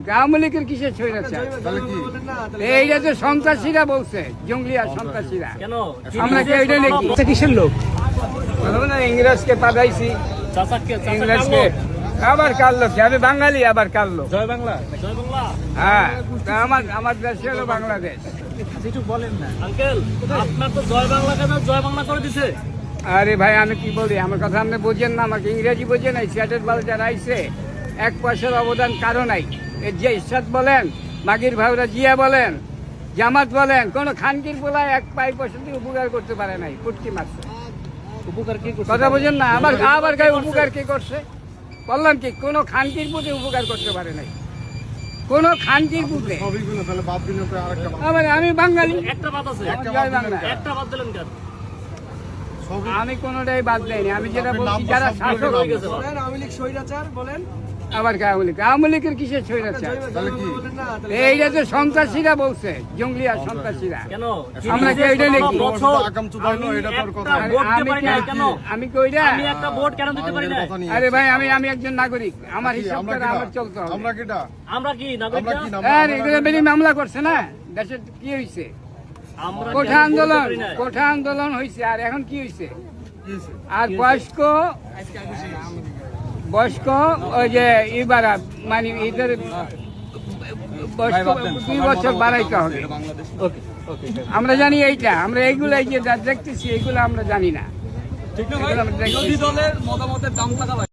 আওয়ামী লীগের কিসের স্বৈরাচার? এইটা তো সন্ত্রাসীরা বলছে, জঙ্গলি আর সন্ত্রাসীরা। আমরা কি ওইটা নাকি? কিসের লোক? ইংরেজকে পাঠাইছি, ইংরেজকে আবার কার লোক? আমি বাঙালি, আবার কার লোক? জয় বাংলা। হ্যাঁ, তা আমার দেশ হলো বাংলাদেশ। একটু বলেন না আঙ্কেল, আপনার তো জয় বাংলা কেন জয় বাংলা করে দিছে? আরে ভাই, আমি কি বলি, আমার কথা আপনি বোঝেন না, আমাকে ইংরেজি বোঝে নাই। সিয়াটের বাল যারা আইছে, এক পয়সার অবদান কারো নাই। এর যে ইরশাদ বলেন, মাগির ভাইরা জিয়া বলেন, জামাত বলেন, কোন খানকির পোলায় এক পাই পয়সা দিয়ে উপকার করতে পারে নাই, পুটকি মারছে। উপকার কি করছে? কথা বোঝেন না? আবার গায়ে উপকার কি করছে বললাম কি? কোন খানকির পুঁতে উপকার করতে পারে নাই, কোন খানকির পুঁতে। আবার আমি বাঙালি, একটা বাদ আছে, জয় বাংলা। একটা বাদ দিলেন কেন? আমি কোনটাই বাদ দেয়নি। আমি যেটা বলছি, যারা শাসক আওয়ামী লীগ স্বৈরাচার বলেন, আবার আওয়ামী লীগের কিসের স্বৈরাচার? এইটা তো সন্ত্রাসীরা বলছে, জঙ্গলি আর সন্ত্রাসীরা। কেন? আমরা কি ওইটা নাকি? আমি কি ওইটা? আমি একটা ভোট কেন দিতে পারি না? আরে ভাই, আমি একজন নাগরিক, আমার হিসাব করে আমার চলতে হবে। আমরা কি নাগরিক না? আরে এগুলো বেরিয়ে মামলা করছে না, দেশে কি হয়েছে? আমরা কোঠা আন্দোলন হয়েছে, আর এখন কি হয়েছে? আর বয়স্ক ওই যে ইবারা, মানে এদের বয়স্ক 2 বছর বাড়াইতে হবে। আমরা জানি এইটা, আমরা এইগুলো এই যে দেখতেছি, এইগুলো আমরা জানি না। বিরোধী দলের মতামতের দাম থাকা